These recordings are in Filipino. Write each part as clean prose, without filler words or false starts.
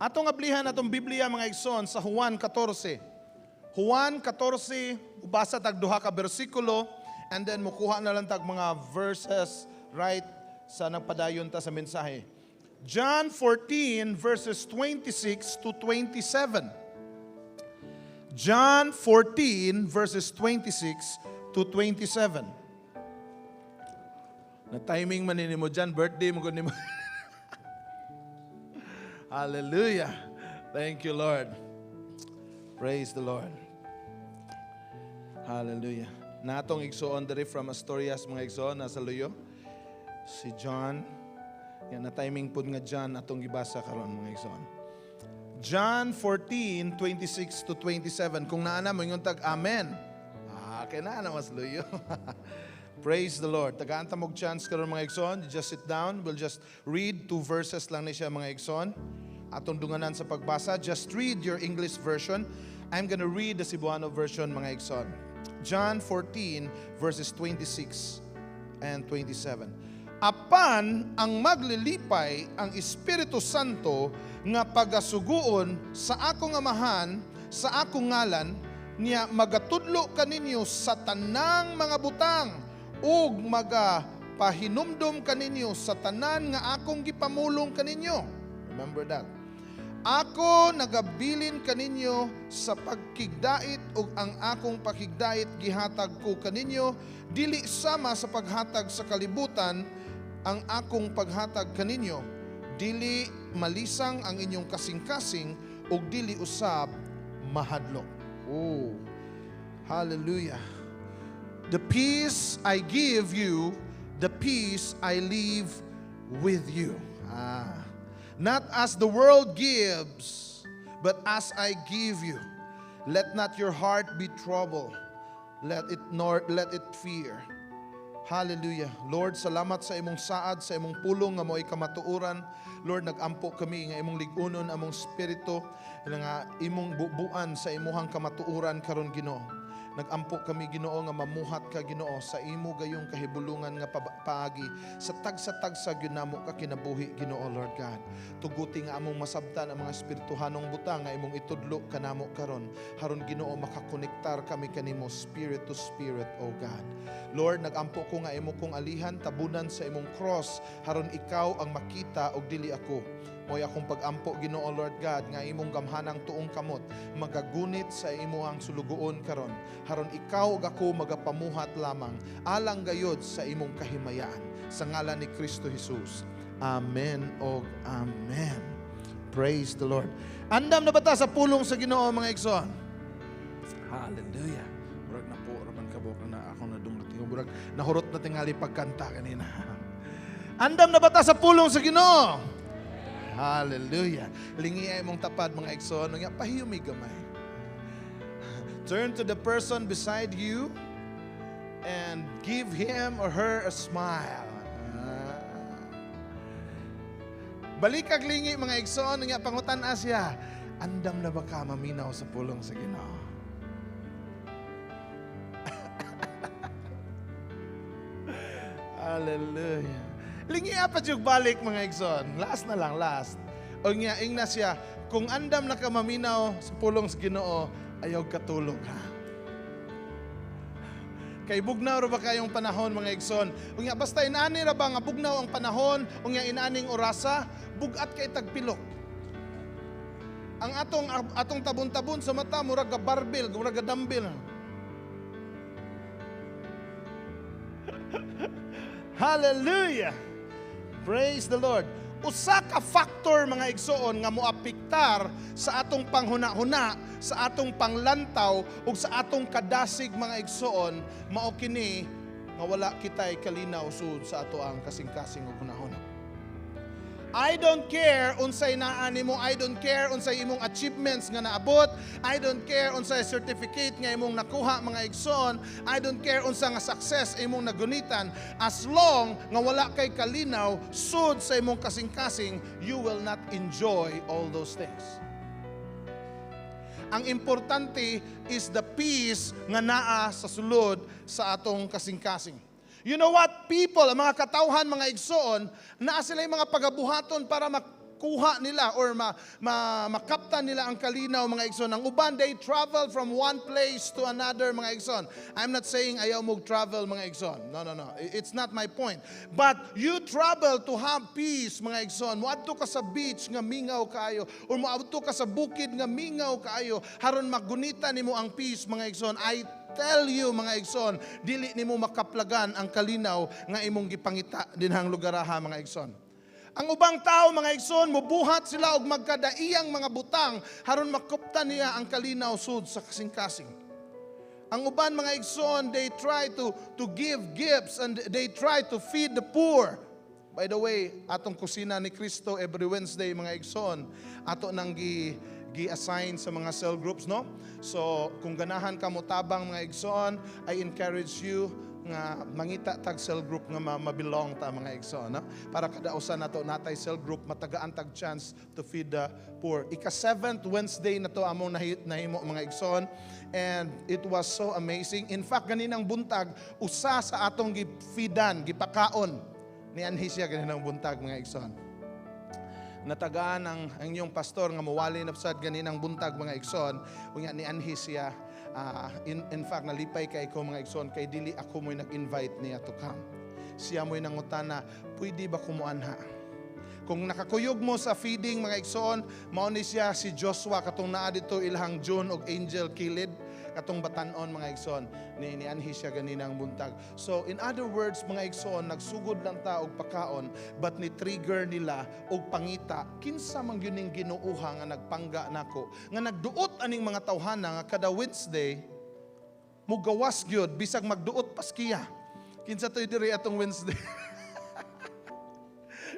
Atong ablihan atong Biblia mga igsoon sa Juan 14. Juan 14, ubasa tag duha ka bersikulo, and then mukuha na lang tag mga verses right sa nagpadayon ta sa mensahe. John 14 verses 26 to 27. John 14 verses 26 to 27. Na timing man ni mo dyan, birthday mo ni mo. Hallelujah. Thank you, Lord. Praise the Lord. Hallelujah. Natong igsoon diri from Asturias mga igsoon nasa Luyo. Si John. Yan na timing pud nga John atong gibasa karon mga igsoon. John 14, 26 to 27. Kung naana mo yung tag amen. Kaya naana mas Luyo. Praise the Lord. Tagaan ta mog chance karon mga igsoon. Just sit down. We'll just read 2 verses lang ni siya mga igsoon. Atong dunganan sa pagbasa. Just read your English version. I'm gonna read the Cebuano version mga igsoon. John 14 verses 26 and 27. Apan ang maglilipay ang Espiritu Santo nga pagasuguon sa akong amahan, sa akong ngalan, niya magatudlo kaninyo sa tanang mga butang ug magapahinumdom kaninyo sa tanan nga akong gipamulong kaninyo. Remember that. Ako nagabilin kaninyo sa pagkigdait ug ang akong pakigdait gihatag ko kaninyo, dili sama sa paghatag sa kalibutan ang akong paghatag kaninyo, dili malisang ang inyong kasing-kasing ug dili usab mahadlok. Oh, hallelujah. The peace I give you, the peace I leave with you. Not as the world gives, but as I give you. Let not your heart be troubled, let it fear. Hallelujah. Lord, salamat sa imong saad, sa imong pulong nga mo'y kamatuoran. Lord, nagampo kami nga imong ligunon, among spirito, nga imong bubuan sa imuhang kamatuoran karon Ginoo. Nagampo kami Ginoo nga mamuhat ka Ginoo sa imo gayong kahibulungan nga paagi sa tagsa-tagsa ginamo ka kinabuhi Ginoo Lord God. Tuguti nga among masabtan ang mga espirituhanong butang nga imong itudlo kanamo karon. Haron Ginoo makakonektar kami kanimo spirit to spirit, O God. Lord, nagampo ko nga imo kong alihan tabunan sa imong cross, haron ikaw ang makita og dili ako. Mo'y akong pag-ampo Ginoo Lord God nga imong gamhanang tuong kamot magagunit sa imuhang sulugoon karon. Haron ikaw ug ako magapamuhat lamang alang gayod sa imong kahimayaan sa ngalan ni Kristo Jesus. Amen og amen. Praise the Lord. Andam na ba ta sa pulong sa Ginoo mga igsoon? Hallelujah. Murag na po raman kabok na ako nadumot murag nahurot na tingali pagkanta kanina. Andam na ba ta sa pulong sa Ginoo? Hallelujah. Lingi ay mong tapad mga igsoon, nga pahiyumi gamay. Turn to the person beside you and give him or her a smile. Balik kag lingi mga igsoon, nga pangutan asya, andam na ba ka maminaw sa pulong sa Ginoo? Hallelujah. Lingi apat yung balik mga igsoon. Last na lang, last. O nga, ingna siya, kung andam na ka maminaw sa pulong sa Ginoo, ayaw katulog ha. Kay bugnaw ra ba kayong panahon mga igsoon? O nga, basta inaani ra ba nga bugnaw ang panahon, o nga inaaning orasa, bugat kay tagpilok. Ang atong tabon-tabon sa mata, murag ka barbell, murag ka dumbbell. Hallelujah! Praise the Lord. Usa ka factor mga igsoon nga moapektar sa atong panghuna-huna, sa atong panglantaw ug sa atong kadasig mga igsoon, mao kini nga wala kitay kalinaw sud sa ato ang kasing-kasing ug hunahuna. I don't care unsay naa nimo, I don't care unsay imong achievements nga naabot, I don't care unsay certificate nga imong nakuha mga igsoon, I don't care unsa nga success imong nagunitan, as long nga wala kay kalinaw sud sa imong kasing-kasing, you will not enjoy all those things. Ang importante is the peace nga naa sa sulod sa atong kasing-kasing. You know what? People, mga katawhan, mga igsoon, naa sila yung mga pagabuhaton para makuha nila or makapta nila ang kalinaw, mga igsoon. Ang uban, they travel from one place to another, mga igsoon. I'm not saying ayaw mo travel, mga igsoon. No. It's not my point. But you travel to have peace, mga igsoon. Moadto ka sa beach nga mingaw kaayo, or moadto ka sa bukid nga mingaw kaayo, haron magunita nimo ang peace, mga igsoon. I tell you, mga igsoon, dili nimo makaplagan ang kalinaw nga imong gipangita dinhang lugaraha, mga igsoon. Ang ubang tao, mga igsoon, mubuhat sila og magkadaiyang mga butang haron makuptan niya ang kalinaw sud sa kasing-kasing. Ang uban, mga igsoon, they try to give gifts and they try to feed the poor. By the way, atong kusina ni Kristo every Wednesday, mga igsoon, ato nang gi-assign sa mga cell groups, no? So, kung ganahan ka mo tabang, mga igsoon, I encourage you nga mangita tag cell group nga mabilong ta, mga igsoon, no? Para kada usa nato natay cell group matagaan tag chance to feed the poor. Ika-7th Wednesday na to among nahimo, mga igsoon, and it was so amazing. In fact, ganinang buntag usa sa atong gifeedan, gipakaon ni anhi siya ganinang buntag, mga igsoon. Natagaan ang inyong pastor nga mawali na sad ganinang buntag, mga igsoon, unya ni anhi siya. In fact, nalipay kay ko, mga igsoon, kay dili ako mo'y nag-invite niya to come. Siya mo'y nangutana, pwede ba kumuanha? Kung nakakuyog mo sa feeding, mga igsoon, mauni siya si Joshua, katong naa dito ilhang John og Angel Kilid, katong batanon, mga igsoon, ni anhi siya ganinang buntag. So, in other words, mga igsoon, nagsugod lang ta og pakaon, but ni trigger nila og pangita, kinsa man gyud ning ginuuha nga nagpangga nako, nga nagduot aning mga tawhana nga kada Wednesday, mugawas gyud bisag magduot paskiya. Kinsa toy diri atong Wednesday?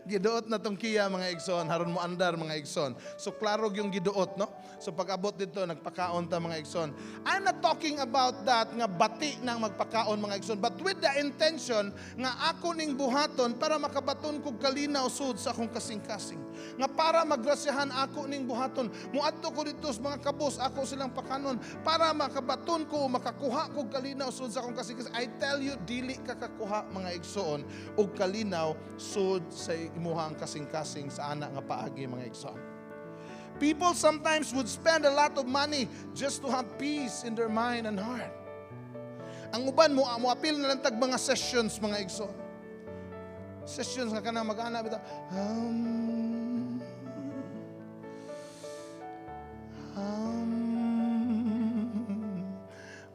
Giduot na tong kiya, mga igsoon, haron mo andar, mga igsoon. So klaro yung giduot, no? So pag-abot dito, nagpakaon ta, mga igsoon. I'm not talking about that nga bati nang magpakaon, mga igsoon, but with the intention nga ako ning buhaton para makabaton kog kalinaw sud sa akong kasing-kasing. Nga para magrasyahan ako ning buhaton. Muadto ko dito sa mga kabos, ako silang pakanon para makabaton ko, makakuha kog kalinaw sud sa akong kasing-kasing. I tell you, dili ka kakuha, mga igsoon, og kalinaw sud sa imuhang kasing-kasing sa anak nga paagi, mga igsoon. People sometimes would spend a lot of money just to have peace in their mind and heart. Ang uban mo apil na lang tag mga sessions, mga igsoon. Sessions nga kanang mag-ana bitaw.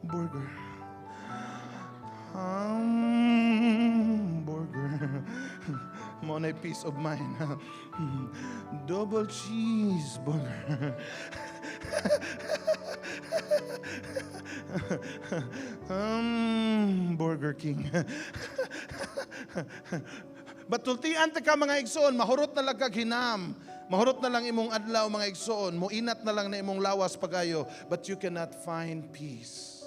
Burger. Mo na peace of mind. Double cheeseburger. Burger King. Batultian ta ka, mga igsoon, mahurot na lang kag hinam. Mahurot na lang imong adlaw, mga igsoon. Muinat na lang na imong lawas pagayo, but you cannot find peace.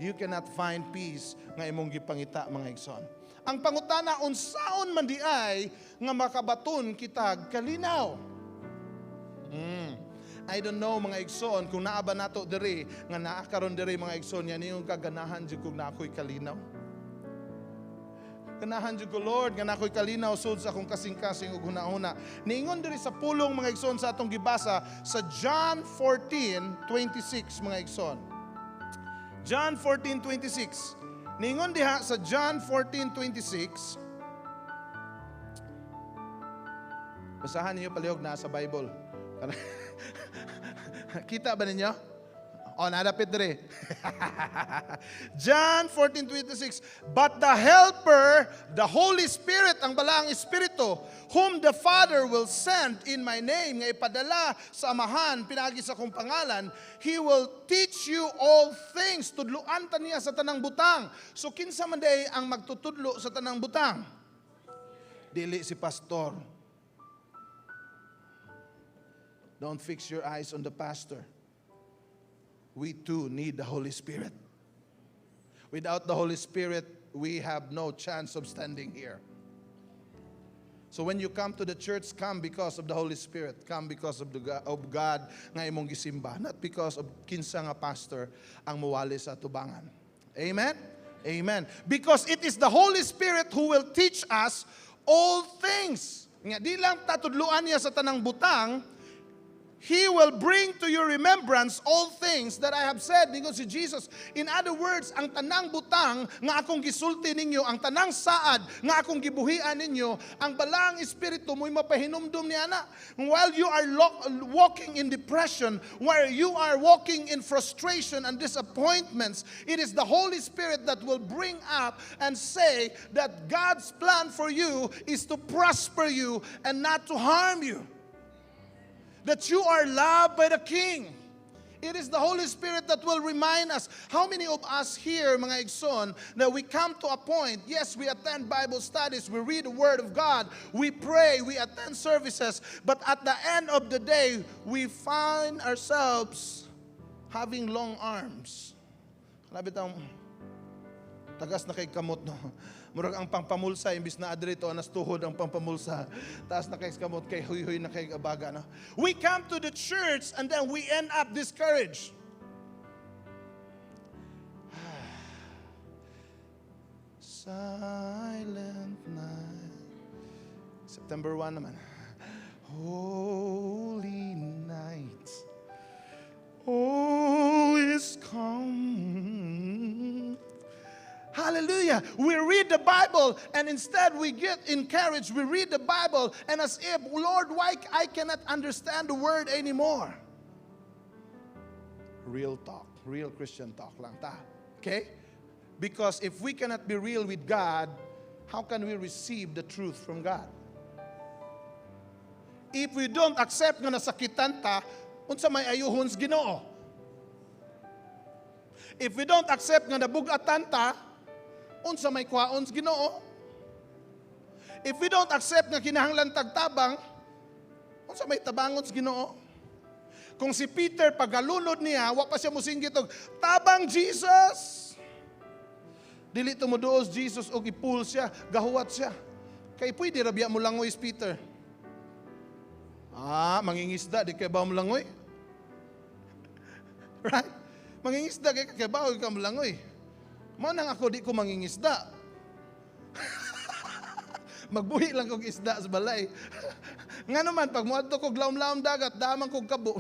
You cannot find peace nga imong gipangita, mga igsoon. Ang pangutana, unsaon man di ay nga makabaton kitag kalinaw. I don't know, mga igsoon, kung naaba nato diri nga naakaron diri, mga igsoon, yan yung kaganahan jud kog na ako'y kalinaw. Ganahan jud ko, Lord, nga nako'y kalinaw sud sa akong kasing-kasing ug hunahuna. Niingon diri sa pulong, mga igsoon, sa atong gibasa sa John 14:26, mga igsoon. John 14:26. Ningon diha sa John 14:26. Basahan niyo palihog na sa Bible. Kita ba ninyo? Nadapit diri. John 14:26. But the Helper, the Holy Spirit, ang balaang Espiritu, whom the Father will send in my name, nga ipadala sa Amahan, pinagi sa kong pangalan, He will teach you all things. Tudluan ta niya sa tanang butang. So kinsa man day ang magtutudlo sa tanang butang? Dili si pastor. Don't fix your eyes on the pastor. We too need the Holy Spirit. Without the Holy Spirit, we have no chance of standing here. So when you come to the church, come because of the Holy Spirit. Come because of God nga imong gisimba. Not because of kinsa nga pastor ang muwali sa tubangan. Amen? Amen. Because it is the Holy Spirit who will teach us all things. Nga di lang tatudluan niya sa tanang butang, He will bring to your remembrance all things that I have said. Ningon si Jesus. In other words, ang tanang butang nga akong gisulti ninyo, ang tanang saad nga akong gibuhian ninyo, ang balang espiritu mo'y mapahinumdum niya na. While you are walking in depression, while you are walking in frustration and disappointments, it is the Holy Spirit that will bring up and say that God's plan for you is to prosper you and not to harm you. That you are loved by the King. It is the Holy Spirit that will remind us. How many of us here, mga igsoon, that we come to a point, yes, we attend Bible studies, we read the Word of God, we pray, we attend services, but at the end of the day, we find ourselves having long arms. Labit ang tagas na kay kamot, no? Murag ang pangpamulsa, imbis na adrito, anas tuhod ang pangpamulsa. Taas na kay kamot, kay huy-huy na kay abaga. No? We come to the church and then we end up discouraged. Silent night. September 1 naman. Holy night. All is calm. Hallelujah. We read the Bible and instead we get encouraged. We read the Bible and as if, Lord, why I cannot understand the word anymore? Real talk. Real Christian talk lang ta. Okay? Because if we cannot be real with God, how can we receive the truth from God? If we don't accept nga nasakitan ta, unsa may ayuhon sa Ginoo? If we don't accept nga nabugatan ta, unsa may kwaon sa Ginoo? If we don't accept nga kinahanglan tagtabang, unsa may tabangon sa Ginoo? Kung si Peter pagalunod niya, wa pa siya musinggit og tabang Jesus. Dili tumuduos Jesus og ipul siya, gahuwat siya. Kay pwede rabya mo langoy si Peter. Mangingisda di kay ba mo langoy? Right? Mangingisda kay ba ka mo langoy? Mao nang ako di ko mangingisda. Magbuhi lang kog isda sa balay. Nga naman, pag muadto kog laom-laom dagat, damang kog kabo.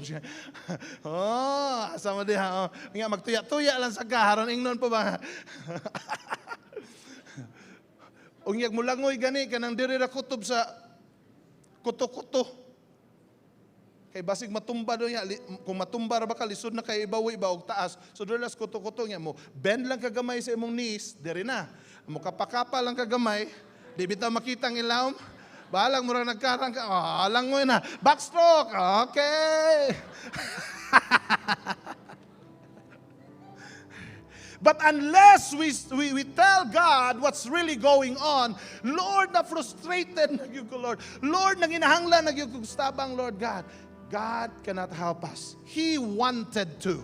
Asa mo diha. Nga magtuya-tuya lang sa kaharon, ingnon pa ba? Unyag mo langoy gani, kanang diri ra kutob sa kuto-kuto. Kay basig matumba do niya, kung matumba ra ba ka lisod na kay ibaw og taas. So diri las kuto-kuto niya mo, bend lang kagamay sa imong knees, diri na. Mo kapakapa lang kagamay, di bitaw makita ang ilawom. Balang mura nagkarang ka, langoy na. Backstroke, okay. But unless we tell God what's really going on, Lord, na frustrated na ko, Lord. Lord, nanginahanglan na ko stabang, Lord God. God cannot help us. He wanted to.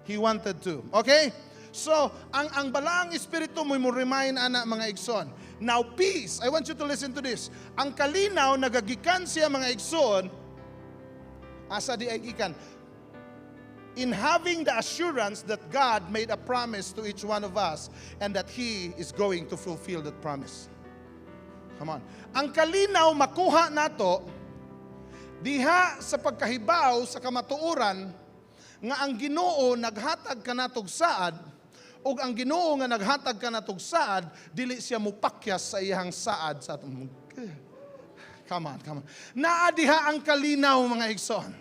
He wanted to. Okay? So, ang balang espiritu mo remind ana mga igsoon. Now, peace. I want you to listen to this. Ang kalinaw, nagagikan siya mga igsoon, asa di ay gikan, in having the assurance that God made a promise to each one of us and that He is going to fulfill that promise. Come on. Ang kalinaw makuha nato diha sa pagkahibaw sa kamatuoran nga ang Ginoo naghatag kanatog saad ug ang Ginoo nga naghatag kanatog saad dili siya mupakyas sa iyang saad sa atong. Come on. Naa diha ang kalinaw mga igsoon.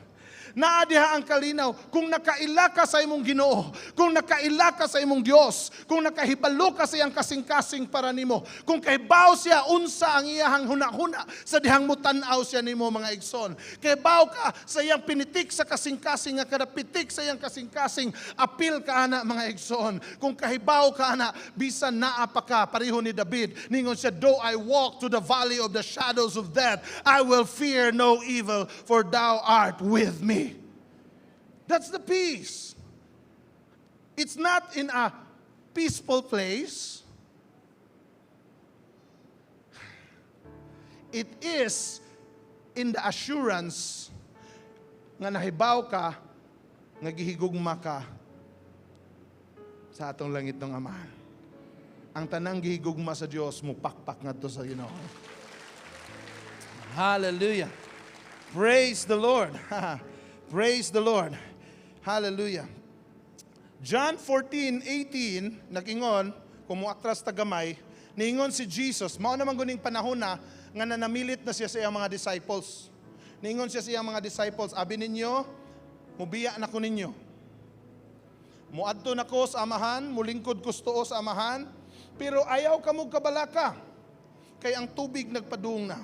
Naa diha ang kalinaw kung nakaila ka sa imong Ginoo, kung nakaila ka sa imong Dios, kung nakahibalo ka sa iyang kasing-kasing para nimo, kung kahibaw siya unsa ang iyang huna-huna sa dihang mutan-aw siya nimo mga igsoon. Kahibaw ka sa iyang pinitik sa kasing-kasing nga kada pitik sa iyang kasing-kasing apil ka ana mga igsoon. Kung kahibaw ka ana bisan naa pa ka pareho ni David, ningon siya, though I walk to the valley of the shadows of death, I will fear no evil, for thou art with me. That's the peace. It's not in a peaceful place. It is in the assurance nga nahibaw ka, nga gihigugma ka sa atong langit ng Ama. Ang tanang gihigugma sa Dios mo pakpak ngadto sa Ginoo. Hallelujah. Praise the Lord. Praise the Lord. Hallelujah. John 14:18, nakingon, kung muatras tagamay, niingon si Jesus, mao naman guning panahon na, nga nanamilit na siya sa iyang mga disciples. Niingon siya sa iyang mga disciples, abi ninyo, mubiya na ko ninyo. Muadto na ko sa amahan, mulingkod ko sa amahan, pero ayaw ka mo kabalaka. Kay ang tubig nagpadung na.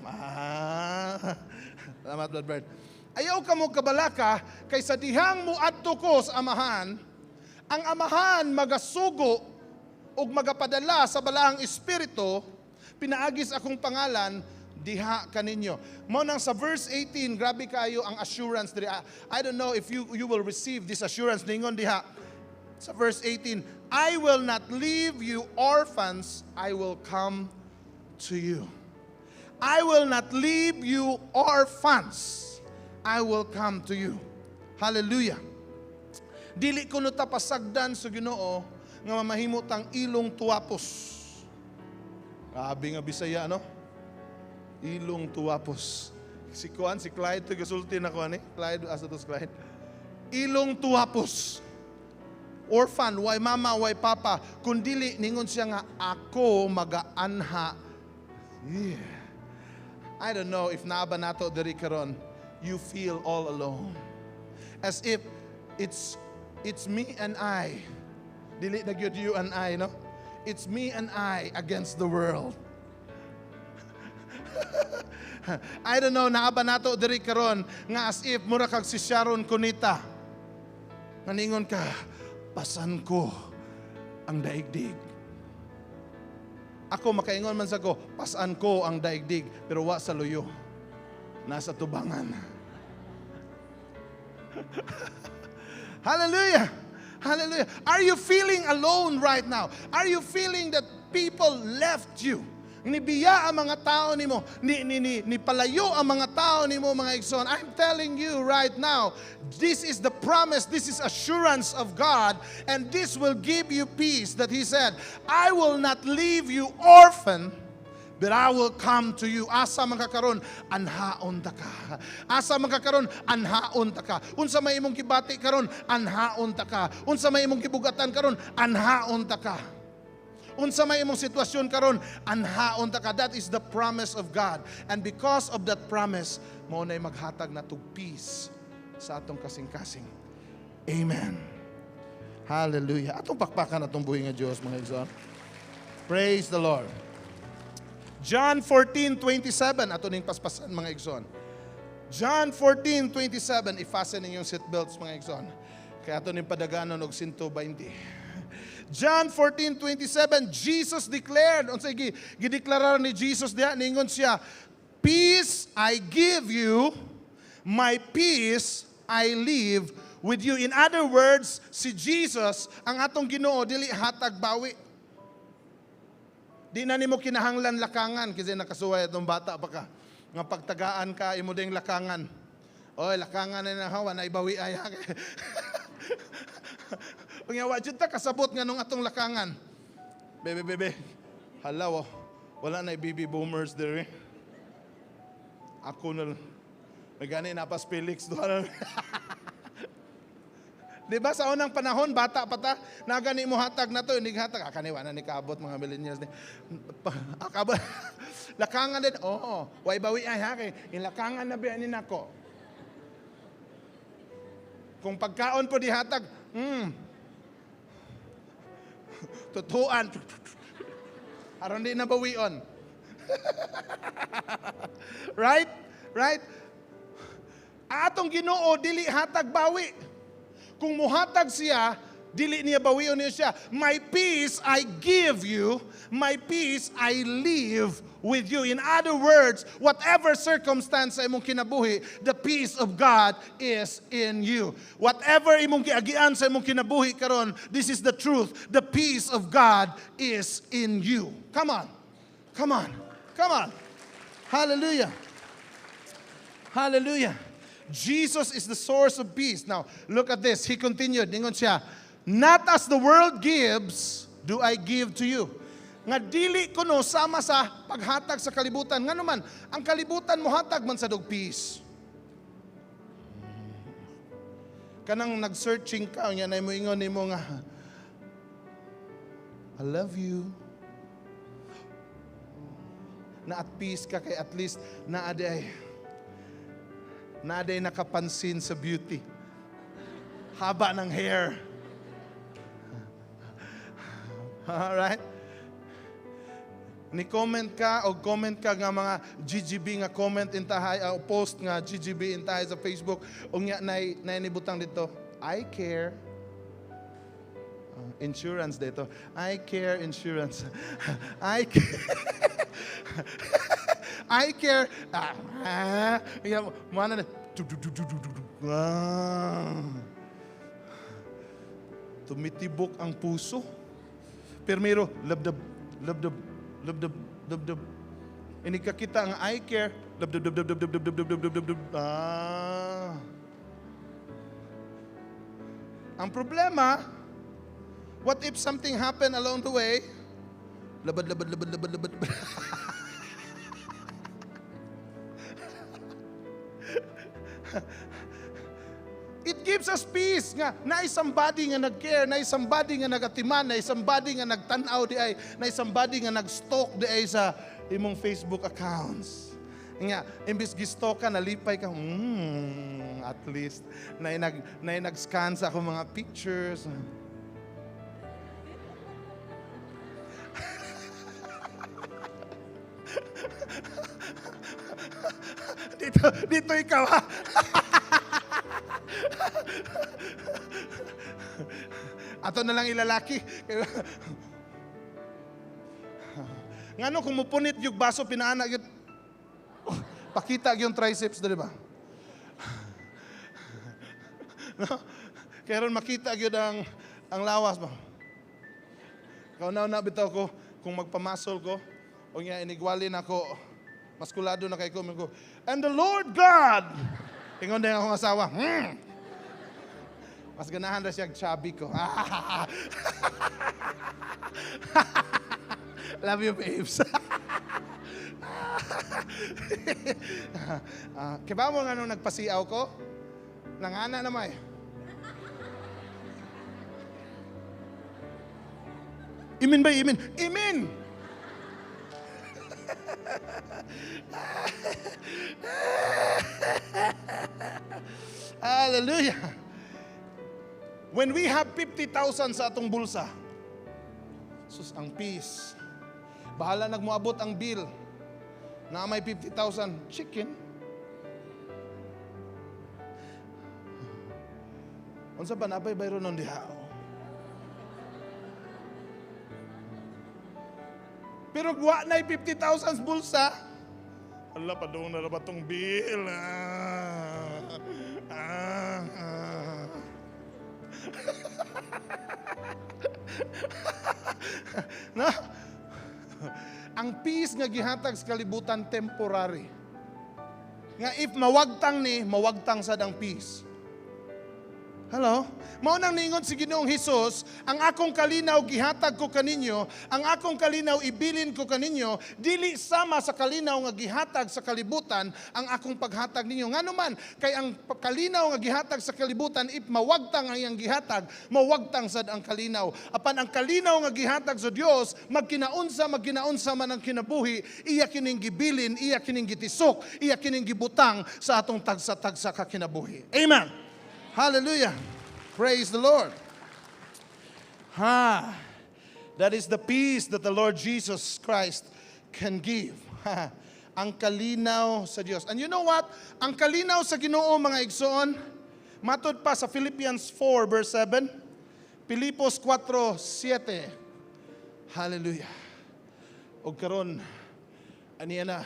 Salamat, Brother Bert. Ayaw ka mo kabalaka, kay sa dihang muadto ko sa amahan, ang amahan magasugo o magapadala sa balaang espiritu, pinaagis akong pangalan, diha kaninyo. Mo nang sa verse 18, grabe kayo ang assurance. I don't know if you will receive this assurance. Ningon diha, sa verse 18, I will not leave you orphans, I will come to you. I will not leave you orphans, I will come to you. Hallelujah. Dili ko no tapasagdan sa Ginoo nga mamahimutang ilong tuwapos. Grabe nga Bisaya, no? Ilong tuwapos. Si Clyde, tagasulti na ko, Clyde, asa to Clyde? Ilong tuwapos. Orphan, why mama, why papa, kundili ningon siya nga ako magaanha. Yeah. I don't know if naaba nato diri karon, you feel all alone. As if it's me and I. Dili na gyud you and I, no? It's me and I against the world. I don't know, naaba nato diri karon nga as if mura kag si Sharon Cunita. Naningon ka, pasan ko ang daigdig. Ako makaingon man sa ko, pasan ko ang daigdig, pero wa sa luyo. Nasa tubangan. Hallelujah. Hallelujah. Are you feeling alone right now? Are you feeling that people left you? Nibiya ang mga tao nimo, ni palayo ang mga tao nimo, mga igsoon. I'm telling you right now, this is the promise, this is assurance of God, and this will give you peace. That He said, I will not leave you orphan, but I will come to you. Asa magkakaroon, anhaon ta ka. Asa magkakaroon, anhaon ta ka. Unsa may imong kibati karon, anhaon ta ka. Unsa may imong kibugatan karon, anhaon ta ka. Unsa may imong sitwasyon karon, anhaon ta ka. That is the promise of God. And because of that promise, mao nay maghatag na tug peace sa atong kasing-kasing. Amen. Hallelujah. Atong pakpakan atong buhi nga Dios, mga igsoon. Praise the Lord. John 14:27, ato ning paspasan, mga igsoon. John 14:27, i-fasten ninyong seatbelts, mga igsoon. Kaya ato ning padaganon og 120. John 14:27, Jesus declared, unsay gideklarar ni Jesus diha, ningon siya, peace I give you, my peace I leave with you. In other words, si Jesus, ang atong Ginoo, dili hatag bawi. Di na nimo kinahanglan lakangan, kasi nakasuway itong bata pa ka. Nga pagtagaan ka, imo ding lakangan. Oy, lakangan na hawa, na ibawi ay. Kung yawa, dyan ta kasabot nga nung atong lakangan. Bebe. Halaw, wala na baby boomers there. Ako na, nagani na pas Felix doon. Diba sa unang panahon, bata pa ta, nagani mo hatag na to, hindi hatag. Kaniwa na ni kaabot mga millennials. Akabot. Lakangan din, oo. Way bawi ay hake. Yung lakangan na biyanin ako. Kung pagkaon po di hatag, tutuan. Aron di nabawion. Right? Right? Atong Ginoo dili hatag bawi. Kung muhatag siya, dili niya bawion niya siya. My peace I give you, my peace I leave with you. In other words, whatever circumstance sa imong kinabuhi, the peace of God is in you. Whatever imong giagian sa imong kinabuhi karon, this is the truth. The peace of God is in you. Come on. Come on. Come on. Hallelujah. Hallelujah. Jesus is the source of peace. Now, look at this. He continued. Ningon siya, not as the world gives, do I give to you. nga dili kuno sama sa paghatag sa kalibutan. Nga naman, ang kalibutan mo hatag man sa dog peace. Kanang nag-searching ka, nga na mo ingon nimo nga, I love you. Na at peace ka kay at least naaday nakapansin sa beauty. Haba ng hair. Alright? Ni-comment ka o comment ka nga mga GGB nga comment intahay o post nga GGB intahay sa Facebook o nga nainibutang dito, I care. Insurance dito. I care insurance. I care. I care. Mana na. Tumitibok ang puso. Permiro, labdab, labdab, labdab, labdab. Ini kakita ang I care. Labdab, labdab, labdab, labdab, labdab, labdab, labdab. Ang problema, what if something happened along the way? Labad, labad, labad, labad, labad, labad. It gives us peace nga na somebody nga nag-care, na somebody nga nagatiman, na somebody nga nagtanaw di ay, na somebody nga nag-stalk di ay sa imong Facebook accounts. Nga imbis gi-stalk ka, nalipay ka, at least na nag-scan sa akong mga pictures. Dito ikaw ha. Ato na lang ilalaki. Ngano kung mupunit yung baso pinaana yun, pakita yung triceps, di ba? No? Kaya ron makita yun ang lawas ba? Kaunaw na bitaw ko kung magpamasol ko o nga inigwalin ako, maskulado na kay ko, and the Lord God, ingon din akong asawa, mas ganahan na siya chubby ko. Love you, babes. Kiba mo nga nung nagpasiaw ko? Nangana na may. Imin ba? Imin? Imin! Hallelujah! When we have 50,000 sa atong bulsa, sus, ang peace. Bahala nagmuabot ang bill na may 50,000 chicken. Unsa ba napay bayro nun diha? Pero wa na 50,000 bulsa. Ala, padung na ba tong bill? No? Ang peace nga gihatag sa kalibutan temporary. Nga if mawagtang ni, mawagtang sad ang peace. Hello? Mao nang ningon si Ginoong Hesus, ang akong kalinaw gihatag ko kaninyo, ang akong kalinaw ibilin ko kaninyo, dili sama sa kalinaw nga gihatag sa kalibutan ang akong paghatag ninyo. Ngano man kay ang kalinaw nga gihatag sa kalibutan, if mawagtang ang iyang gihatag, mawagtang sad ang kalinaw. Apan ang kalinaw nga gihatag sa Dios, magkinaunsa man ang kinabuhi, iya kining gibilin, iya kining gitisok, iya kining gibutang sa atong tagsa-tagsa ka kinabuhi. Amen. Hallelujah. Praise the Lord. That is the peace that the Lord Jesus Christ can give. Ang kalinaw sa Diyos. And you know what? Ang kalinaw sa Ginoo, mga igsoon, matod pa sa Philippians 4 verse 7, Pilipos 4:7. Hallelujah. Og karon aniya na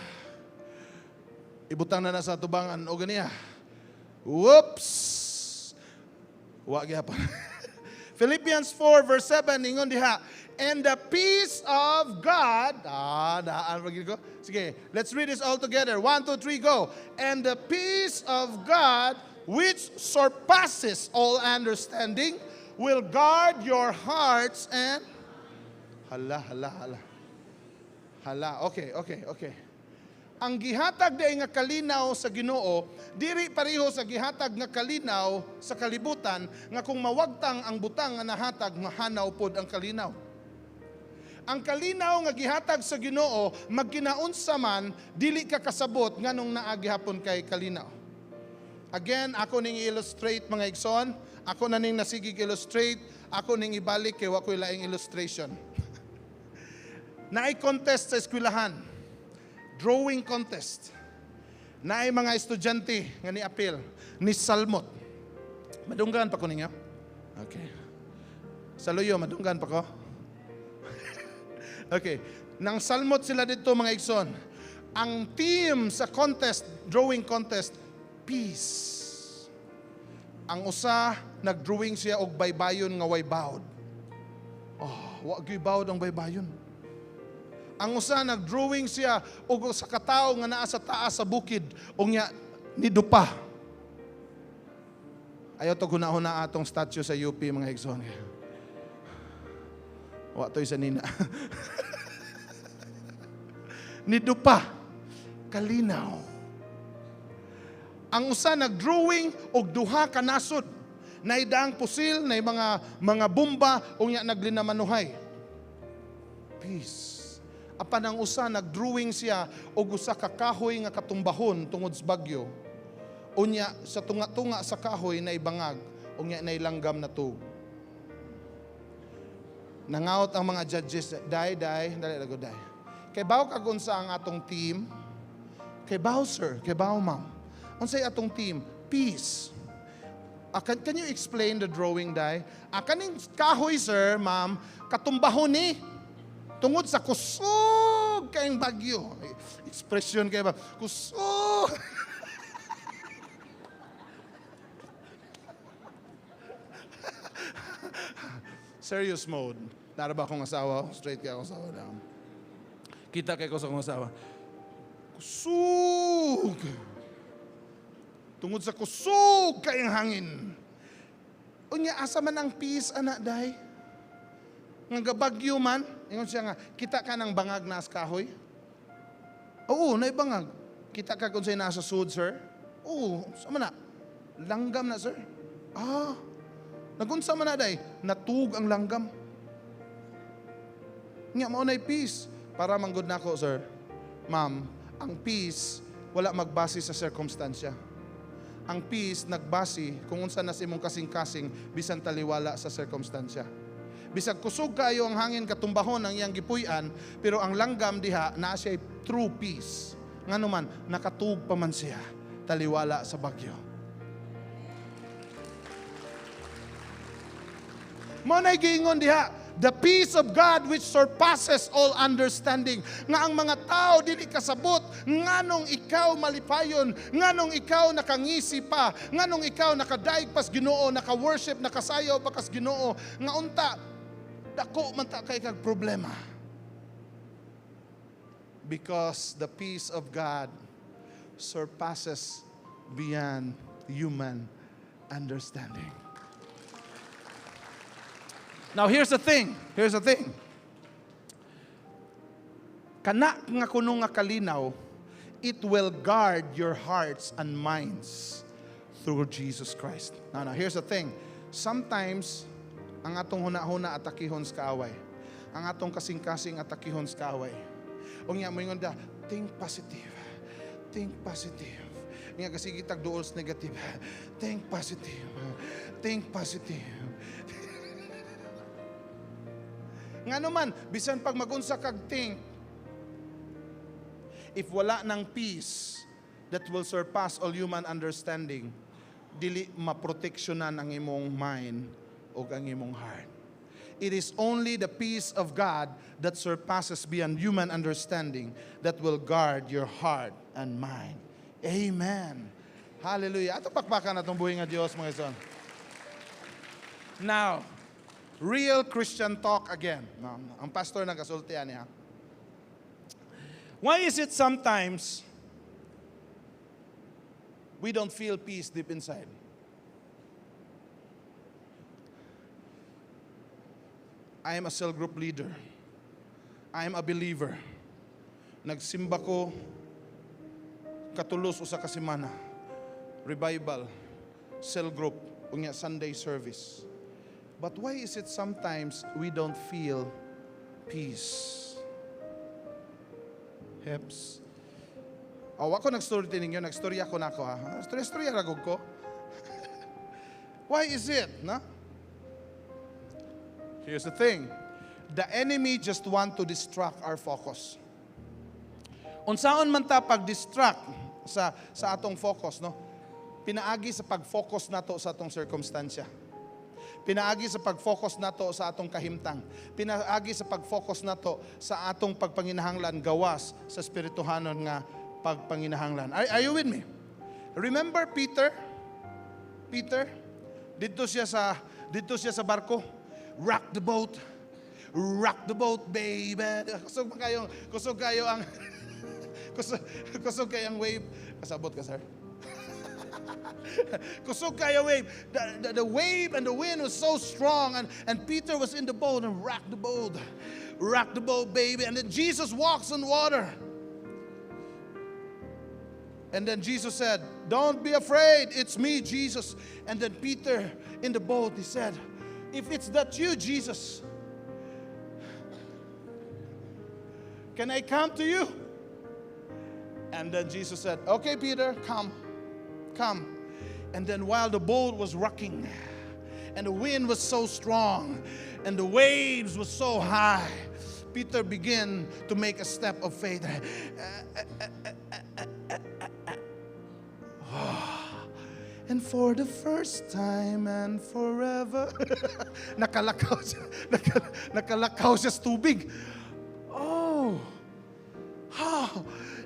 ibutang na sa tubangan o ganiya. Whoops! Wa gyapon. Philippians 4 verse 7 ingon diha, and the peace of God, daan pagid ko. Sige, let's read this all together. 1 2 3 go. And the peace of God which surpasses all understanding will guard your hearts and hala. Hala, okay. Ang gihatag day nga kalinaw sa Ginoo, diri pareho sa gihatag nga kalinaw sa kalibutan, nga kung mawagtang ang butang nga nahatag, mahanaw pod ang kalinaw. Ang kalinaw nga gihatag sa Ginoo, magkinaunsa man, dili ka kasabot nganong naa gihapon kay kalinaw. Again, ako ning illustrate mga igsoon, ako na ning nasigig illustrate, ako ning ibalik kay wa ko'y laing illustration. Naay contest sa eskwelahan, drawing contest. Naay mga estudyante nga ni-appeal, ni salmot. Madunggan pa ko ninyo? Okay. Sa luyo, madunggan pa ko? Okay. Nang salmot sila dito mga igsoon, ang team sa contest, drawing contest, peace. Ang usa, nag-drawing siya og baybayon nga way bawd. Oh, wa gyud bawd ang baybayon. Ang usa nag-drawing siya og sa katawo nga naa sa taas sa bukid o nya nidupa. Ayaw to hunahuna atong statue sa UP mga igsoon. Wa to'y sa nina. Nidupa. Kalinaw. Ang usa nag-drawing og duha ka nasod. Nay daang pusil, nay mga bomba o nya naglinamanuhay. Peace. Apan ang usa nag-drawing siya og usa ka kahoy nga katumbahon tungod sa bagyo. Unya sa tunga-tunga sa kahoy na ibangag, unya na ilanggam na tug. Nangaot ang mga judges, dali lago dai. Kay bawo kag unsa ang atong team? Kay bawo sir, kay bawo ma'am. Unsay atong team? Peace. Can you explain the drawing dai? Kaning kahoy sir, ma'am, katumbahon ni tungod sa kusog kayong bagyo. Expression kayo ba? Kusog! Serious mode. Nara ba akong asawa? Straight kaya akong asawa na. Kita kayo ko sa akong asawa. Kusog! Tungod sa kusog kayong hangin. Unya, asa man ang peace, anak, day? Nga gabagyo man, ingon siya nga, kita ka ng bangag na as kahoy? Oo, naibangag. Kita ka kung sa'yo nasa sud, sir? Oo, sama na. Langgam na, sir. Nagunsa man na, day? Natug ang langgam. Nga, maunay peace. Para manggod na ako, sir. Ma'am, ang peace, wala magbase sa circumstansya. Ang peace, nagbase kung unsa na si mong kasing-kasing, bisan taliwala sa circumstansya. Bisag kusog kayo ang hangin katumbahon ang iyang gipuy-an, pero ang langgam diha na siya true peace. Ngano man nakatug pa man siya taliwala sa bagyo. Mo nay giingon diha, the peace of God which surpasses all understanding. Nga ang mga tao dili kasabot, nganong ikaw malipayon, nganong ikaw nakangisi pa, nganong ikaw nakadaig pas Ginoo, naka-worship, nakasayaw pa kas Ginoo, nga unta dako man ta kay kag problema. Because the peace of God surpasses beyond human understanding. Now here's the thing. Kana nga kuno nga kalinaw, it will guard your hearts and minds through Jesus Christ. Now here's the thing. Sometimes ang atong huna-huna atakihon sa kaaway. Ang atong kasing-kasing atakihon sa kaaway. O nga mo ingon da, think positive. Think positive. Nga kasi kitag duol sa negative. Think positive. Think positive. Nga naman, bisan pag magunsa kag think, if wala ng peace that will surpass all human understanding, dili maproteksyonan ang imong mind o ang imong heart. It is only the peace of God that surpasses beyond human understanding that will guard your heart and mind. Amen. Hallelujah. Ato pakpakan atong buhi nga Dios mga son. Now, real Christian talk again. No, ang pastor nagasultian niya. Why is it sometimes we don't feel peace deep inside? I am a cell group leader. I am a believer. nagsimba ko katulos usa ka semana. Revival, cell group, unya Sunday service. But why is it sometimes we don't feel peace? Heps. Ako nag-story ninyo, nag-storya ko na ako ha. Storya ragog ko. Why is it, no? Here's the thing. The enemy just want to distract our focus. Unsaon man ta pag-distract sa atong focus, no? Pinaagi sa pag-focus nato sa atong circumstansya. Pinaagi sa pag-focus nato sa atong kahimtang. Pinaagi sa pag-focus nato sa atong pagpanginahanglan gawas sa espirituhanon nga pagpanginahanglan. Are you with me? Remember Peter? Peter, dito siya sa barko. Rock the boat. Rock the boat, baby. Kusog kayo ang kusog kayo ang wave. Kasabot ka, sir? Kusog kayo wave. The wave and the wind was so strong, and Peter was in the boat and rocked the boat. Rock the boat, baby. And then Jesus walks on water. And then Jesus said, "Don't be afraid, it's me, Jesus." And then Peter in the boat, he said, "If it's that you, Jesus, can I come to you?" And then Jesus said, "Okay, Peter, come. And then while the boat was rocking, and the wind was so strong, and the waves were so high, Peter began to make a step of faith. And for the first time and forever, nakalakaw siya sa tubig. Oh.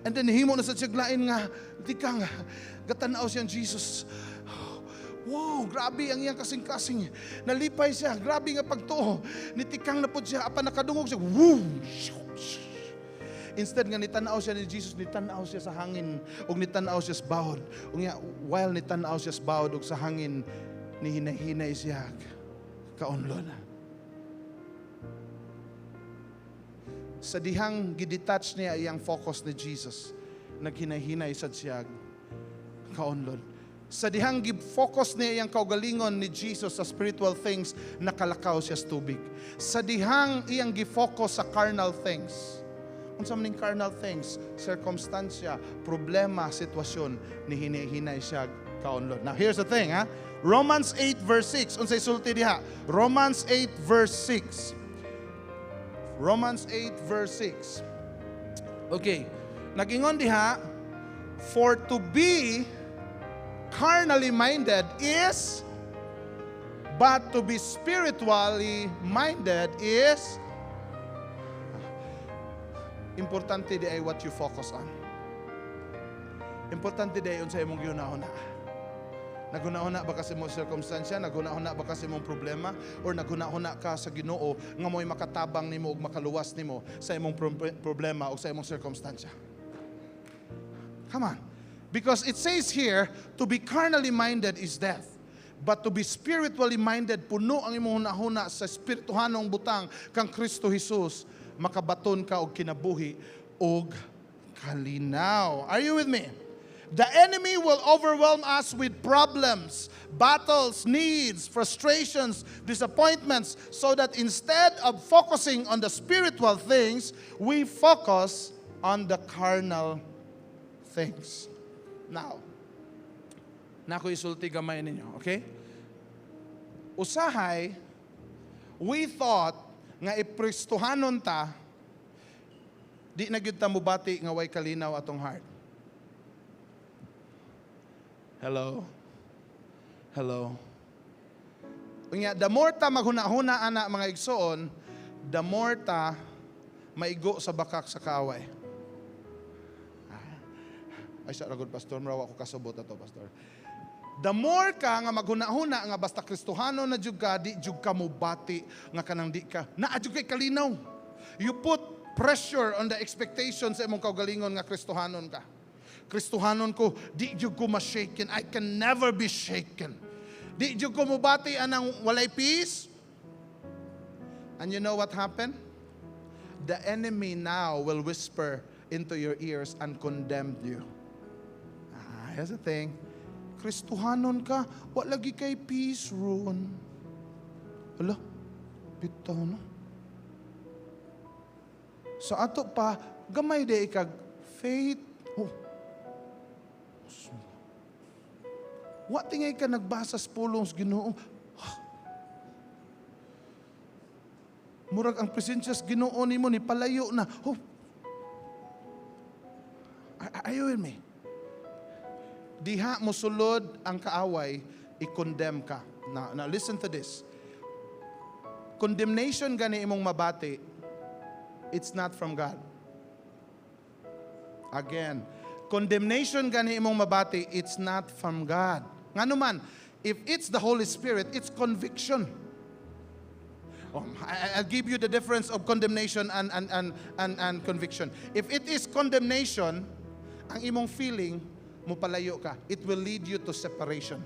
And then himo na sa tiyaglain nga, tikang gatanaw siyang Jesus. Wow, grabe ang iyang kasing-kasing. Nalipay siya, grabe nga pagtuo. Nitikang na po siya, apa nakadungog siya. Woo! Instead nga nitanaw siya ni Jesus, nitanaw siya sa hangin, o nitanaw siya sa bawod. While nitanaw siya sa bawod o sa hangin, nihinay-hinay siya, kaunlon. Sa dihang gidetach niya iyang focus ni Jesus, naghinay-hinay sad siya, kaunlon. Sa dihang gi-focus niya iyang kaugalingon ni Jesus sa spiritual things, nakalakaw siya sa tubig. Sa dihang iyang gi-focus sa carnal things, unsa man ning carnal things, circumstansya, problema, sitwasyon, ni hinay-hinay siya kaunlod. Now here's the thing, ha? Romans 8 verse 6. Unsay sulti diha? Romans 8 verse 6. Romans 8 verse 6. Okay. Nagingon diha, for to be carnally minded is, but to be spiritually minded is. Importante di ay what you focus on. Importante di ay unsay imong giuna-una. Naguna-una ba kasi mong circumstansya, naguna-una ba kasi mong problema, or naguna-una ka sa Ginoo nga mo'y makatabang nimo ug makaluwas nimo sa imong problema o sa imong circumstansya. Come on. Because it says here, to be carnally minded is death. But to be spiritually minded, puno ang imong hunahuna sa espirituhanong butang kang Kristo Jesus, makabaton ka og kinabuhi og kalinaw. Are you with me? The enemy will overwhelm us with problems, battles, needs, frustrations, disappointments, so that instead of focusing on the spiritual things, we focus on the carnal things. Now, nako isulti gamay ninyo, okay? Usahay, we thought nga ipristuhanon ta, di na gyud ta mubati nga way kalinaw atong heart. Hello? Unya, the more ta maghuna-huna ana mga igsoon, the more ta maigo sa bakak sa kaaway. Ay sa ragod pastor, marawa ko kasubot ato pastor. The more ka nga maghuna-huna nga basta Kristohano na jud ka, di jud ka mubati nga kanang di ka. Naa jud kay kalinaw. You put pressure on the expectations sa imong kaugalingon nga Kristohanon ka. Kristohanon ko, di jud ko ma-shaken. I can never be shaken. Di jud ko mubati anang walay peace. And you know what happened? The enemy now will whisper into your ears and condemned you. Here's the thing. Kristuhanon ka, wa lagi kay peace ron. Hala, bitaw no. Sa ato pa, gamay day kag faith. Oh. Wa tingay ka nagbasa sa pulong sa Ginoo. Murag ang presensya sa Ginoo nimo ni palayo na. Oh. Are you with me? Diha mo sulod ang kaaway, i-condemn ka. Now listen to this. Condemnation gani imong mabati, it's not from God. Again, condemnation gani imong mabati, it's not from God. Ngano man, if it's the Holy Spirit, it's conviction. I'll give you the difference of condemnation and conviction. If it is condemnation, ang imong feeling, mupalayo ka, it will lead you to separation.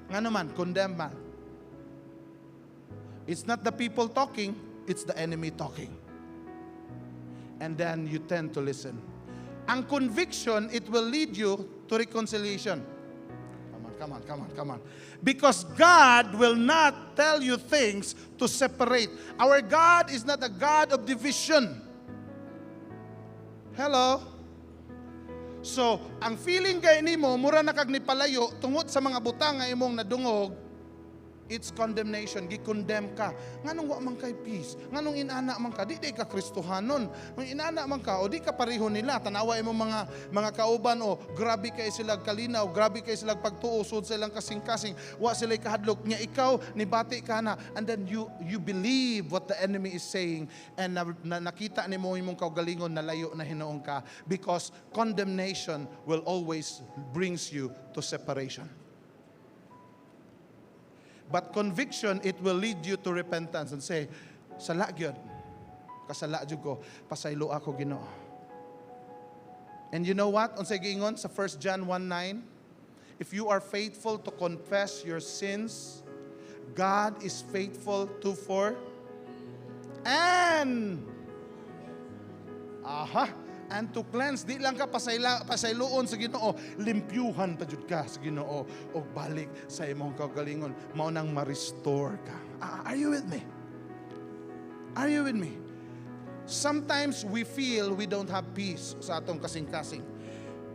Nga naman, condemn man. It's not the people talking, it's the enemy talking. And then you tend to listen. Ang conviction, it will lead you to reconciliation. Come on. Because God will not tell you things to separate. Our God is not a God of division. Hello? So, ang feeling kay nimo mura na kag nipalayo tungod sa mga butang nga imong nadungog, it's condemnation, gi-condemn ka. Nganong wa man kay peace? Nganong inana man ka? Di ka Kristohanon. Nung inana man ka o di ka pareho nila, tanawa imong mga kauban o grabe kay sila kalinaw, grabe kay sila pagtuo sud sa ilang kasing-kasing, wa sila kahadlok nya ikaw nibati ka na, and then you believe what the enemy is saying, and nakita nimo imong kaugalingon nalayo na hinoong ka, because condemnation will always brings you to separation. But conviction, it will lead you to repentance and say, sala gyud, kasala jud ko, pasaylo ako Ginoo. And you know what? Unsay giingon sa 1 John 1:9, if you are faithful to confess your sins, God is faithful to and to cleanse. Di lang ka pasayloon sa Ginoo, limpyuhan pa jud ka sa Ginoo o balik sa imong kaugalingon, mao nang ma-restore ka. Are you with me? Are you with me? Sometimes we feel we don't have peace sa atong kasing-kasing.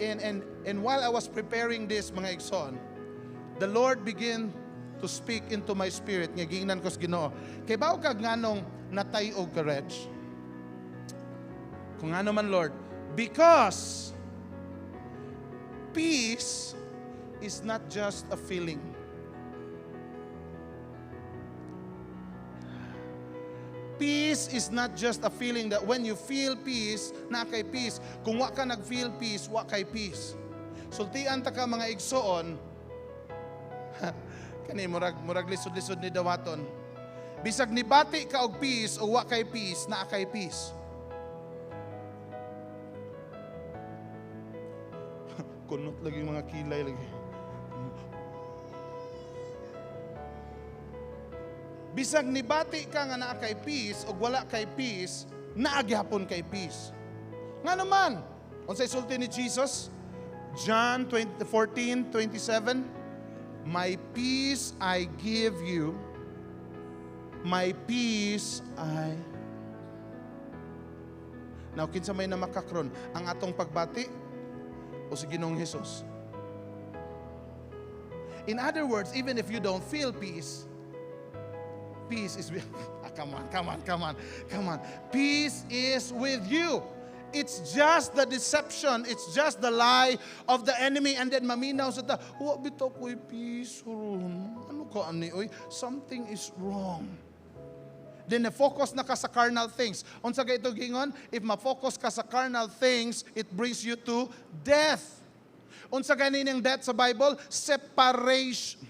And while I was preparing this, mga igsoon, the Lord began to speak into my spirit. Nga giingnan ko sa Ginoo, kay bao kag nganong natay og courage? Kung ano man, Lord, because peace is not just a feeling. Peace is not just a feeling that when you feel peace, na kay peace. Kung wa ka nag-feel peace, wa kay peace. Sultian ta ka mga igsoon, kani murag lisod-lisod ni dawaton. Bisag nibati ka og peace o wa kay peace, na kay peace. Kunot lagi mga kilay lagi. Bisag nibati ka nga naa kay peace o wala kay peace, naagyapon kay peace. Nga naman, unsay sulti ni Jesus? John 14:27, my peace I give you, my peace I... Now, kinsa may na makakron ang atong pagbati o si Ginoong Jesus. In other words, even if you don't feel peace, peace is with come on. Peace is with you. It's just the deception, it's just the lie of the enemy, and then maminaw sa ta, wa bitaw ko'y peace ron. Ano ka ani oy? Something is wrong. Then na-focus na ka sa carnal things. Unsa gay ito gingon? If ma-focus ka sa carnal things, it brings you to death. Unsa gani ning death sa Bible? Separation.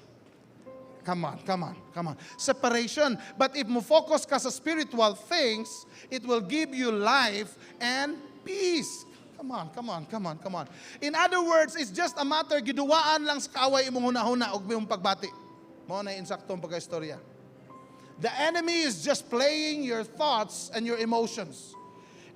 Come on. Separation. But if mo-focus ka sa spiritual things, it will give you life and peace. Come on. In other words, it's just a matter, giduwaan lang sa kaaway imong hunahuna og imong pagbati. Mao na insaktong pagkaistorya. The enemy is just playing your thoughts and your emotions.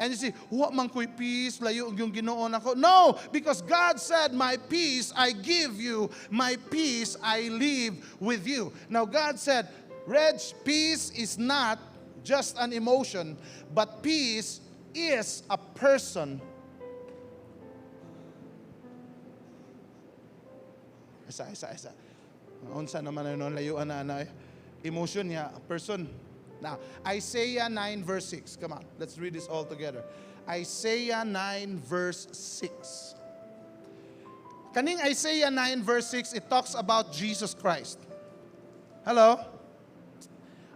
And you say, "Wa man ko'y peace, layo yung Ginoo nako." No, because God said, "My peace I give you, my peace I leave with you." Now God said, "Reg, peace is not just an emotion, but peace is a person." Isa. Unsa naman na layuan na emotion niya, a person. Now, Isaiah 9 verse 6. Come on, let's read this all together. Isaiah 9 verse 6. Kaning Isaiah 9 verse 6, it talks about Jesus Christ. Hello?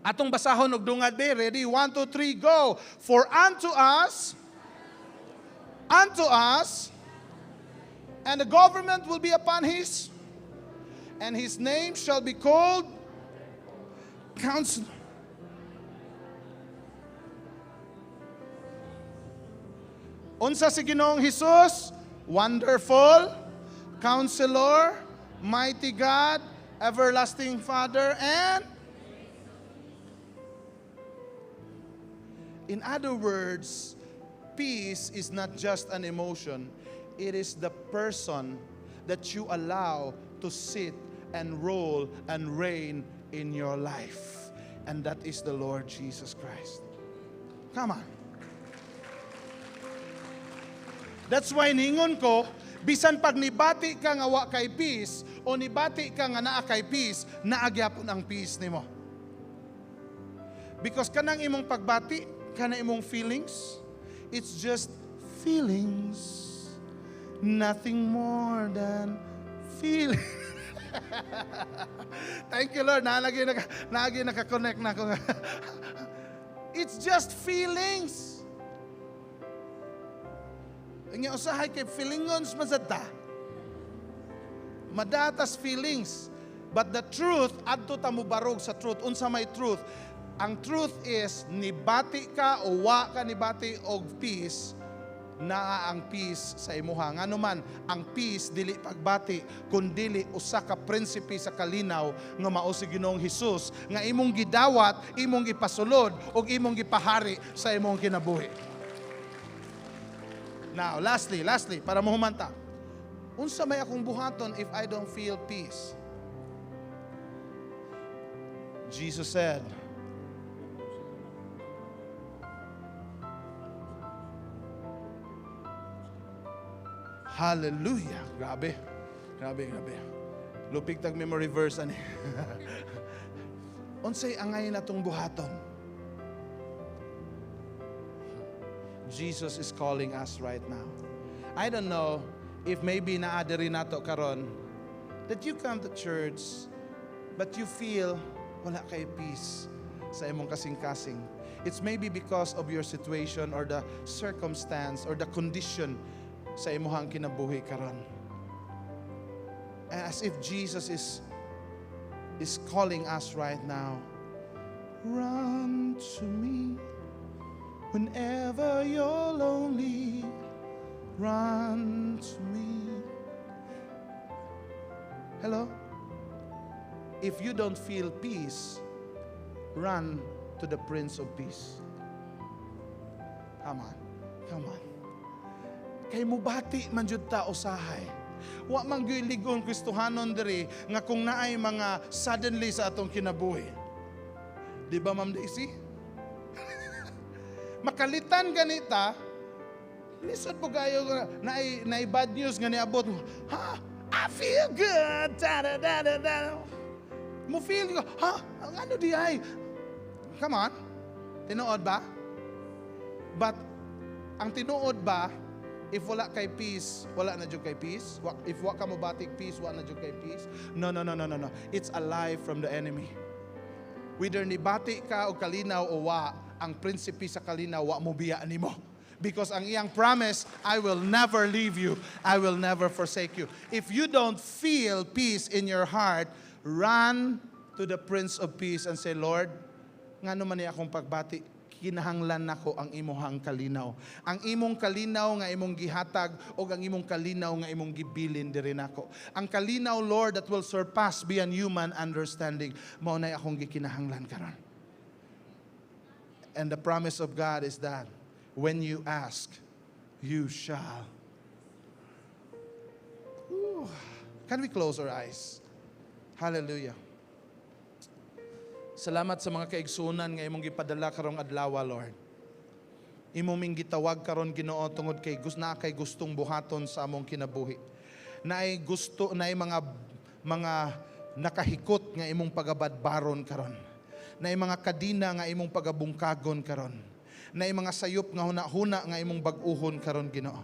Atong basahon og dungad be. Ready? 1, 2, 3, go. For unto us, and the government will be upon his, and his name shall be called Counselor. Unsa si Ginoong Hesus? Wonderful, Counselor, Mighty God, Everlasting Father, and in other words, peace is not just an emotion. It is the person that you allow to sit and roll and reign in your life. And that is the Lord Jesus Christ. Come on. That's why ningon ko, bisan pag nibati ka nga wa kay peace, o nibati ka nga naa kay peace, naagyapon ang peace nimo. Because kanang imong pagbati, kanang imong feelings, it's just feelings. Nothing more than feelings. Thank you, Lord. Nalagi naka-connect na ako. It's just feelings. Ang usahay kay feelingons mazata. Madatas feelings. But the truth, adto ta mo barog sa truth. Unsa may truth? Ang truth is, nibati ka o wa ka nibati og peace, naa ang peace sa imuha. Ngano man, ang peace dili pagbati, kundili usa ka prinsipe sa kalinaw nga mao si Ginoong Hesus nga imong gidawat, imong gipasulod ug imong gipahari sa imong kinabuhi. Now, lastly, para mahumanta. Unsa may akong buhaton if I don't feel peace? Jesus said, hallelujah. Grabe. Lupig tag memory verse ani. Unsay angay natong buhaton? Jesus is calling us right now. I don't know if maybe naadiri nato karon that you come to church but you feel wala kay peace sa imong kasing-kasing. It's maybe because of your situation or the circumstance or the condition sa imong kinabuhi karon. As if Jesus is calling us right now. Run to me whenever you're lonely. Run to me. Hello? If you don't feel peace, run to the Prince of Peace. Come on. Kay mubati man jud ta usahay. Wa man gyud ligon Kristohanon diri nga kung naay mga suddenly sa atong kinabuhi. Di ba, Ma'am Daisy? Makalitan ganita, lisod po kayo na bad news nga niabot mo. Ha? I feel good. Da-da-da-da-da. Mo feel ko, ha? Ano di ay? Come on. Tinuod ba? But, ang tinuod ba, if wala kay peace, wala na dyan kay peace? If wala ka mo batik peace, wala na dyan kay peace? No. It's a lie from the enemy. Whether nibati ka o kalinaw o wa, ang prinsipe sa kalinaw, wa mo biyaan nimo. Because ang iyang promise, I will never leave you. I will never forsake you. If you don't feel peace in your heart, run to the Prince of Peace and say, Lord, ngano man niya akong pagbati, kinahanglan nako ang imong kalinaw. Ang imong kalinaw nga imong gihatag o ang imong kalinaw nga imong gibilin diri nako. Ang kalinaw, Lord, that will surpass beyond human understanding. Mao nay akong gikinahanglan karon. And the promise of God is that When you ask, you shall. Ooh. Can we close our eyes? Hallelujah. Salamat sa mga kaigsunan nga imong gipadala karong adlaw, Lord. Imong ming gitawag karon Ginoo tungod kay gustong buhaton sa among kinabuhi. Naay gusto naay mga nakahikot nga imong pagabadbaron karon. Naay mga kadina nga imong pagabungkagon karon. Naay mga sayop nga hunahuna nga imong bag-uhon karon Ginoo.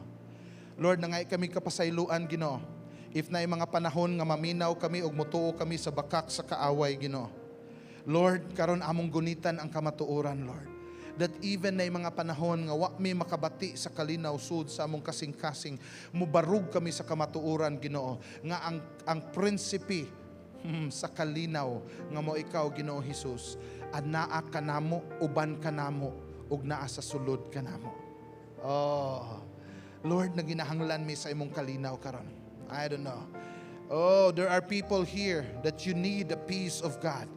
Lord, nangay kami kapasayloan Ginoo. If naay mga panahon nga maminaw kami ug motuo kami sa bakak sa kaaway Ginoo. Lord, karon among gunitan ang kamatuoran, Lord. That even na mga panahon nga wa mi makabati sa kalinaw sud sa among kasing-kasing, mubarug kami sa kamatuoran, Ginoo, nga ang prinsipe sa kalinaw nga mo ikaw, Ginoo Hesus, anaa kanamo, uban kanamo, ug naa sa sulod kanamo. Oh, Lord, naginahanglan mi sa imong kalinaw karon. I don't know. Oh, there are people here that you need the peace of God.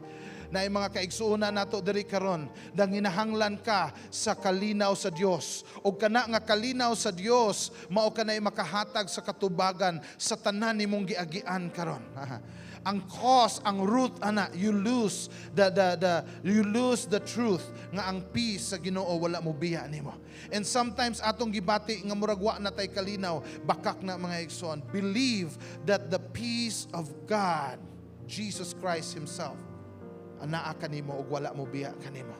Na mga kaigsuonan nato diri karon, dang hinahanglan ka sa kalinaw sa Dios. Og kana nga kalinaw sa Dios, mao kanay makahatag sa katubagan sa tanan nimong giagian karon. Ang cause, ang root ana, you lose the truth nga ang peace sa Ginoo wala mo biya nimo. And sometimes atong gibati nga murag wa na tay kalinaw, bakak na mga igsoon. Believe that the peace of God, Jesus Christ himself, anaa kanimo ug wala mo biya kanimo.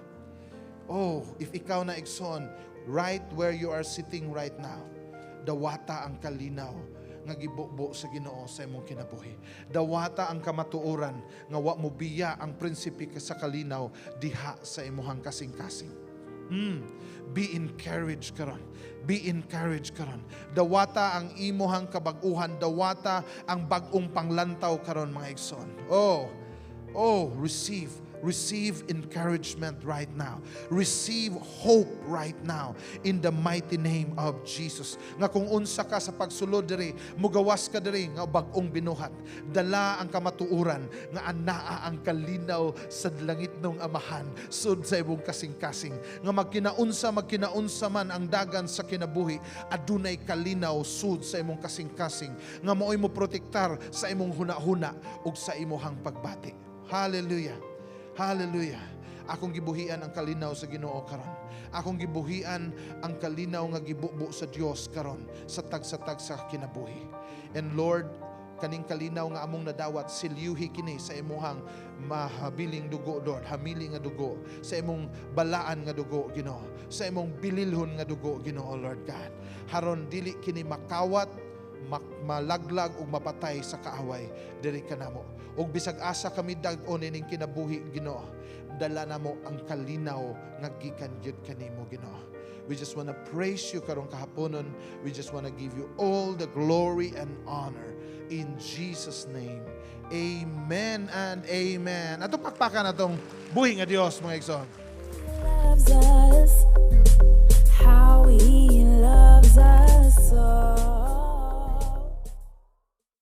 Oh, if ikaw na igsoon, right where you are sitting right now, dawata ang kalinaw nga gibubo sa Ginoo sa imong kinabuhi. Dawata ang kamatuoran nga wa mo biya ang prinsipe sa kalinaw diha sa imong kasing-kasing. Be encouraged karon. Be encouraged karon. Dawata ang imuhang kabag-uhan, dawata ang bag-ong panglantaw karon mga igsoon. Oh, receive encouragement right now. Receive hope right now in the mighty name of Jesus. Nga kung unsa ka sa pagsulod diri, mugawas ka diri nga bag-ong binuhat. Dala ang kamatuoran nga anaa ang kalinaw sa langit ng Amahan sud sa imong kasing-kasing. Nga magkinaunsa man ang dagan sa kinabuhi, adunay kalinaw sud sa imong kasing-kasing. Nga maoy mo protektar sa imong hunahuna ug sa imong pagbati. Hallelujah. Hallelujah. Akong gibuhian ang kalinaw sa Ginoo karon. Akong gibuhian ang kalinaw nga gibubo sa Dios karon sa tag-sa kinabuhi. And Lord, kaning kalinaw nga among nadawat, silyuhi kini sa imuhang mahabiling dugo, Lord, hamili nga dugo, sa imong balaan nga dugo, Ginoo, sa imong bililhon nga dugo, Ginoo, Lord God. Haron dili kini makawat, malaglag ug mapatay sa kaaway diri kanamo. Ug bisag asa kami dag-on ning kinabuhi, Ginoo, dala namo ang kalinaw nga gikan gyud kanimo, Ginoo. We just want to praise you karong kahaponon. We just want to give you all the glory and honor in Jesus name. Amen and amen. Atong pakpakan atong buhi nga Dios, mga igsoon. Loves us, how he loves us so.